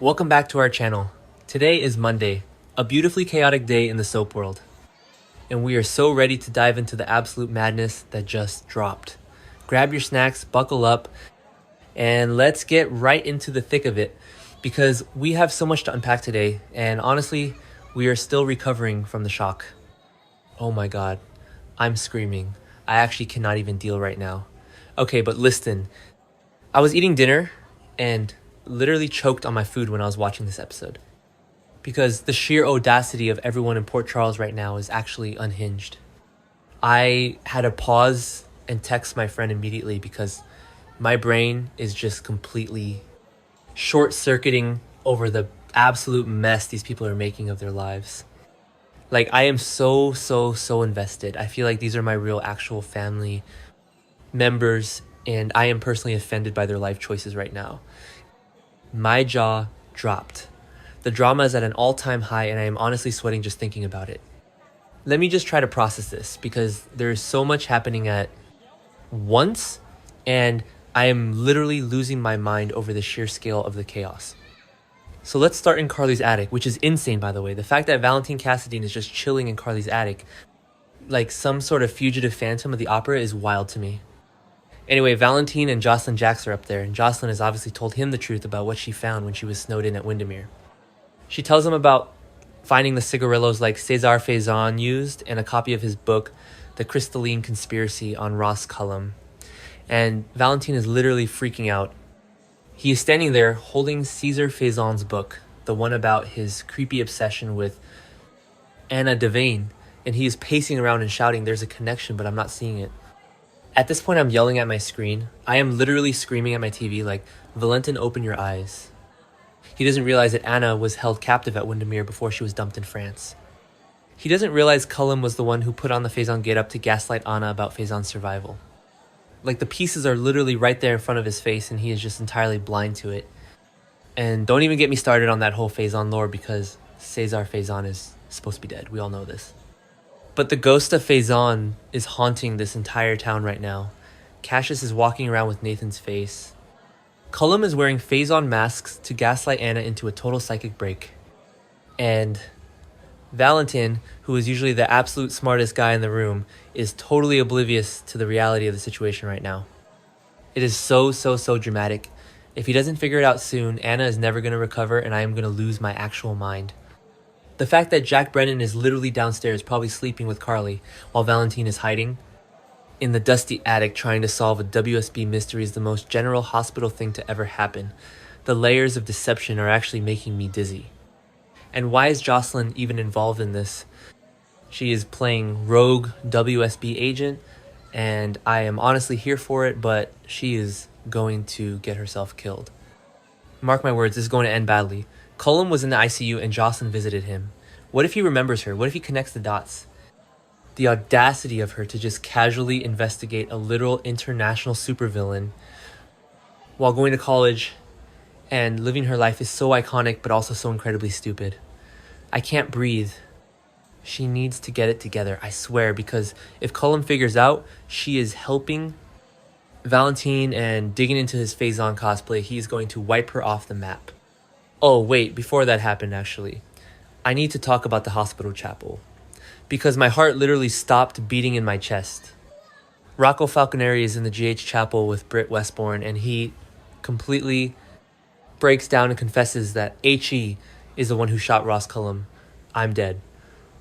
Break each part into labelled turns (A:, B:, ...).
A: Welcome back to our channel. Today is Monday, a beautifully chaotic day in the soap world. And we are so ready to dive into the absolute madness that just dropped. Grab your snacks, buckle up, and let's get right into the thick of it because we have so much to unpack today, and honestly, we are still recovering from the shock. Oh my god, I'm screaming. I actually cannot even deal right now. Okay, but listen, I was eating dinner and literally choked on my food when I was watching this episode. Because the sheer audacity of everyone in Port Charles right now is actually unhinged. I had to pause and text my friend immediately because my brain is just completely short-circuiting over the absolute mess these people are making of their lives. Like, I am so invested. I feel like these are my real actual family members, and I am personally offended by their life choices right now. My jaw dropped. The drama is at an all-time high, and I am honestly sweating just thinking about it. Let me just try to process this because there is so much happening at once, and I am literally losing my mind over the sheer scale of the chaos. So let's start in Carly's attic, which is insane, by the way. The fact that Valentin Cassadine is just chilling in Carly's attic, like some sort of fugitive phantom of the opera, is wild to me. Anyway, Valentin and Jocelyn Jacks are up there, and Jocelyn has obviously told him the truth about what she found when she was snowed in at Windermere. She tells him about finding the cigarillos like César Faison used and a copy of his book, The Crystalline Conspiracy on Ross Cullum. And Valentin is literally freaking out. He is standing there holding César Faison's book, the one about his creepy obsession with Anna Devane, and he is pacing around and shouting, "There's a connection, but I'm not seeing it." At this point, I'm yelling at my screen. I am literally screaming at my TV like, "Valentin, open your eyes." He doesn't realize that Anna was held captive at Windermere before she was dumped in France. He doesn't realize Cullum was the one who put on the Faison get-up to gaslight Anna about Faison's survival. Like, the pieces are literally right there in front of his face, and he is just entirely blind to it. And don't even get me started on that whole Faison lore because César Faison is supposed to be dead. We all know this. But the ghost of Faison is haunting this entire town right now. Cassius is walking around with Nathan's face. Cullum is wearing Faison masks to gaslight Anna into a total psychic break. And Valentin, who is usually the absolute smartest guy in the room, is totally oblivious to the reality of the situation right now. It is so dramatic. If he doesn't figure it out soon, Anna is never going to recover, and I am going to lose my actual mind. The fact that Jack Brennan is literally downstairs probably sleeping with Carly while Valentin is hiding in the dusty attic trying to solve a WSB mystery is the most general hospital thing to ever happen. The layers of deception are actually making me dizzy. And why is Jocelyn even involved in this? She is playing rogue WSB agent, and I am honestly here for it, but she is going to get herself killed. Mark my words, this is going to end badly. Cullum was in the ICU and Jocelyn visited him. What if he remembers her? What if he connects the dots? The audacity of her to just casually investigate a literal international supervillain while going to college and living her life is so iconic but also so incredibly stupid. I can't breathe. She needs to get it together, I swear, because if Cullum figures out she is helping Valentin and digging into his Faison cosplay, he is going to wipe her off the map. Oh wait, before that happened actually, I need to talk about the hospital chapel because my heart literally stopped beating in my chest. Rocco Falconeri is in the GH chapel with Britt Westbourne, and he completely breaks down and confesses that HE is the one who shot Ross Cullum. I'm dead.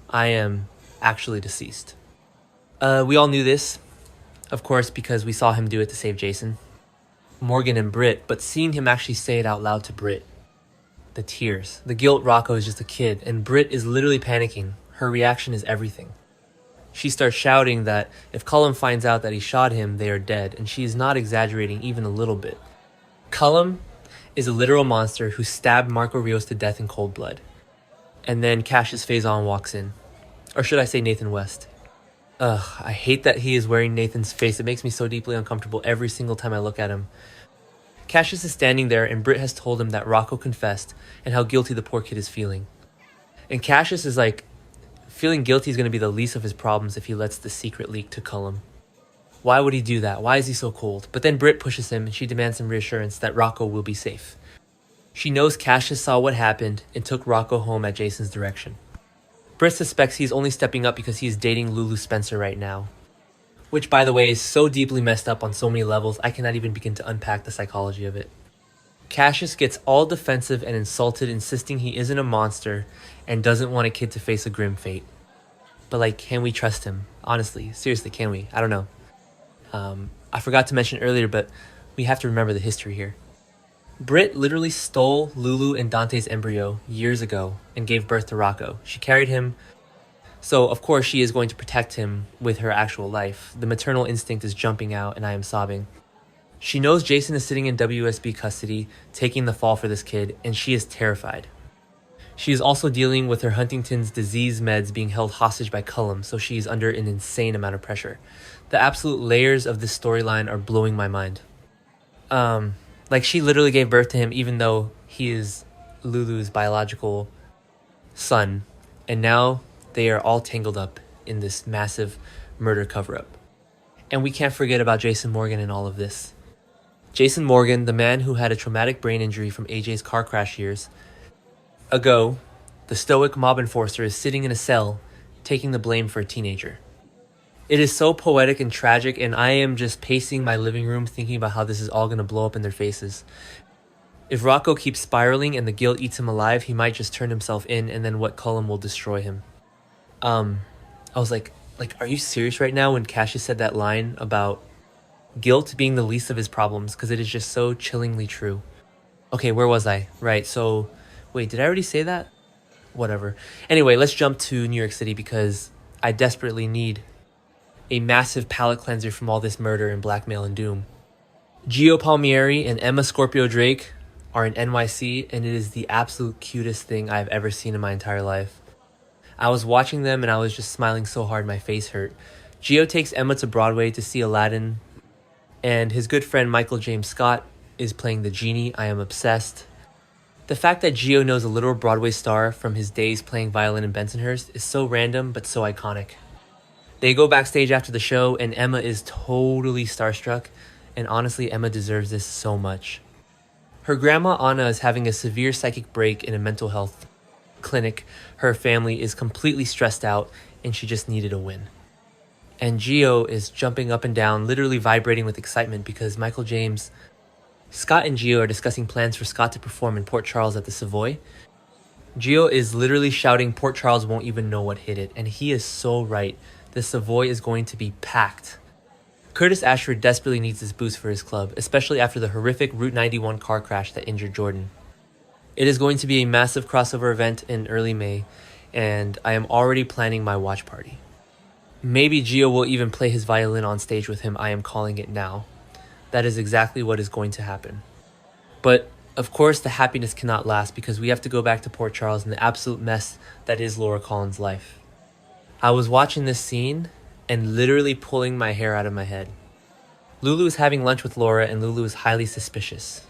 A: I am actually deceased. We all knew this, of course, because we saw him do it to save Jason, Morgan, and Britt, but seeing him actually say it out loud to Britt, the tears, the guilt. Rocco is just a kid, and Britt is literally panicking. Her reaction is everything. She starts shouting that if Cullum finds out that he shot him, they are dead, and she is not exaggerating even a little bit. Cullum is a literal monster who stabbed Marco Rios to death in cold blood. And then Cassius Faison walks in. Or should I say Nathan West. I hate that he is wearing Nathan's face. It makes me so deeply uncomfortable every single time I look at him. Cassius is standing there, and Britt has told him that Rocco confessed and how guilty the poor kid is feeling. And Cassius is like, feeling guilty is going to be the least of his problems if he lets the secret leak to Cullum. Why would he do that? Why is he so cold? But then Britt pushes him, and she demands some reassurance that Rocco will be safe. She knows Cassius saw what happened and took Rocco home at Jason's direction. Britt suspects he's only stepping up because he's dating Lulu Spencer right now. Which, by the way, is so deeply messed up on so many levels, I cannot even begin to unpack the psychology of it. Cassius gets all defensive and insulted, insisting he isn't a monster and doesn't want a kid to face a grim fate. But like, can we trust him? Honestly, seriously, can we? I don't know. I forgot to mention earlier, but we have to remember the history here. Britt literally stole Lulu and Dante's embryo years ago and gave birth to Rocco. She carried him, so of course she is going to protect him with her actual life. The maternal instinct is jumping out and I am sobbing. She knows Jason is sitting in WSB custody, taking the fall for this kid, and she is terrified. She is also dealing with her Huntington's disease meds being held hostage by Cullum, so she is under an insane amount of pressure. The absolute layers of this storyline are blowing my mind. Like, she literally gave birth to him even though he is Lulu's biological son, and now they are all tangled up in this massive murder cover-up. And we can't forget about Jason Morgan in all of this. Jason Morgan, the man who had a traumatic brain injury from AJ's car crash years ago, the stoic mob enforcer, is sitting in a cell taking the blame for a teenager. It is so poetic and tragic, and I am just pacing my living room thinking about how this is all going to blow up in their faces. If Rocco keeps spiraling and the guilt eats him alive, he might just turn himself in, and then what Cullum will destroy him. I was like, are you serious right now when Cassius said that line about guilt being the least of his problems? Because it is just so chillingly true. Okay, where was I? Right, so, wait, did I already say that? Whatever. Anyway, let's jump to New York City because I desperately need a massive palate cleanser from all this murder and blackmail and doom. Gio Palmieri and Emma Scorpio Drake are in NYC, and it is the absolute cutest thing I've ever seen in my entire life. I was watching them and I was just smiling so hard my face hurt. Gio takes Emma to Broadway to see Aladdin, and his good friend Michael James Scott is playing the genie. I am obsessed. The fact that Gio knows a literal Broadway star from his days playing violin in Bensonhurst is so random but so iconic. They go backstage after the show and Emma is totally starstruck, and honestly, Emma deserves this so much. Her grandma Anna is having a severe psychic break in a mental health clinic. Her family is completely stressed out and she just needed a win. And Gio is jumping up and down, literally vibrating with excitement because Michael James, Scott and Gio are discussing plans for Scott to perform in Port Charles at the Savoy. Gio is literally shouting Port Charles won't even know what hit it, and he is so right. The Savoy is going to be packed. Curtis Ashford desperately needs this boost for his club, especially after the horrific Route 91 car crash that injured Jordan. It is going to be a massive crossover event in early May, and I am already planning my watch party. Maybe Gio will even play his violin on stage with him. I am calling it now. That is exactly what is going to happen. But, of course, the happiness cannot last because we have to go back to Port Charles and the absolute mess that is Laura Collins' life. I was watching this scene and literally pulling my hair out of my head. Lulu is having lunch with Laura and Lulu is highly suspicious.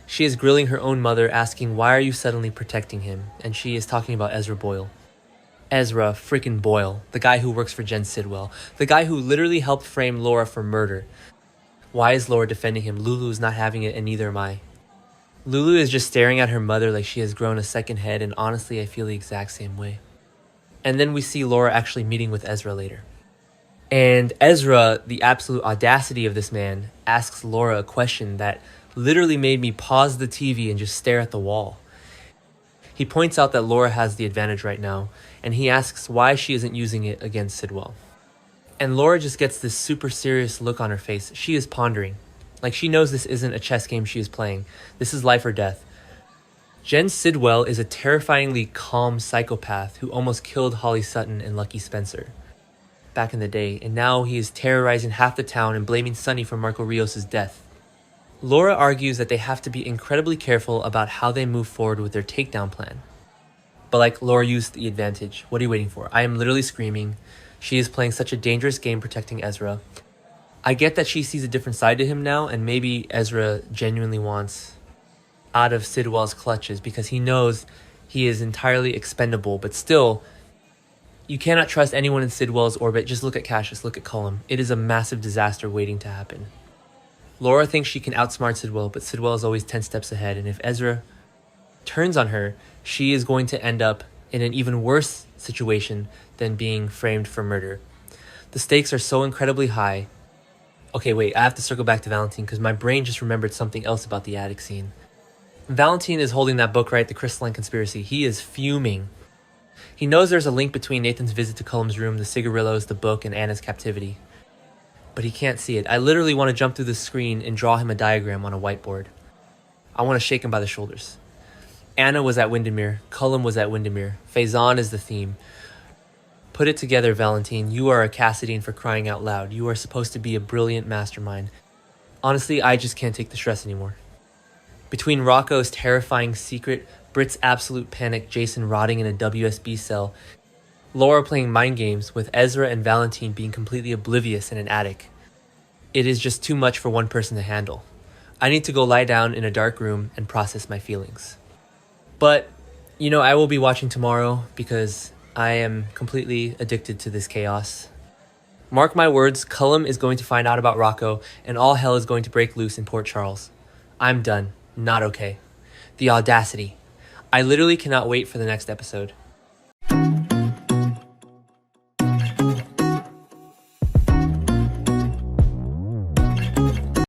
A: She is grilling her own mother, asking, why are you suddenly protecting him? And she is talking about Ezra Boyle. Ezra freaking Boyle, the guy who works for Jen Sidwell, the guy who literally helped frame Laura for murder. Why is Laura defending him? Lulu is not having it, and neither am I. Lulu is just staring at her mother like she has grown a second head, and honestly, I feel the exact same way. And then we see Laura actually meeting with Ezra later. And Ezra, the absolute audacity of this man, asks Laura a question that literally made me pause the TV and just stare at the wall. He points out that Laura has the advantage right now, and he asks why she isn't using it against Sidwell. And Laura just gets this super serious look on her face. She is pondering. Like, she knows this isn't a chess game she is playing. This is life or death. Jen Sidwell is a terrifyingly calm psychopath who almost killed Holly Sutton and Lucky Spencer back in the day, and now he is terrorizing half the town and blaming Sonny for Marco Rios' death. Laura argues that they have to be incredibly careful about how they move forward with their takedown plan. But like, Laura used the advantage. What are you waiting for? I am literally screaming. She is playing such a dangerous game protecting Ezra. I get that she sees a different side to him now, and maybe Ezra genuinely wants out of Sidwell's clutches because he knows he is entirely expendable, but still, you cannot trust anyone in Sidwell's orbit. Just look at Cassius, look at Cullum. It is a massive disaster waiting to happen. Laura thinks she can outsmart Sidwell, but Sidwell is always 10 steps ahead, and if Ezra turns on her, she is going to end up in an even worse situation than being framed for murder. The stakes are so incredibly high. Okay, wait, I have to circle back to Valentin because my brain just remembered something else about the attic scene. Valentin is holding that book, right? The Crystalline Conspiracy. He is fuming. He knows there's a link between Nathan's visit to Cullum's room, the cigarillos, the book, and Anna's captivity. But he can't see it. I literally want to jump through the screen and draw him a diagram on a whiteboard. I want to shake him by the shoulders. Anna was at Windermere. Cullum was at Windermere. Faison is the theme. Put it together, Valentin. You are a Cassidine for crying out loud. You are supposed to be a brilliant mastermind. Honestly, I just can't take the stress anymore. Between Rocco's terrifying secret, Britt's absolute panic, Jason rotting in a WSB cell, Laura playing mind games with Ezra and Valentin being completely oblivious in an attic, it is just too much for one person to handle. I need to go lie down in a dark room and process my feelings. But, I will be watching tomorrow because I am completely addicted to this chaos. Mark my words, Cullum is going to find out about Rocco and all hell is going to break loose in Port Charles. I'm done. Not okay. The audacity. I literally cannot wait for the next episode.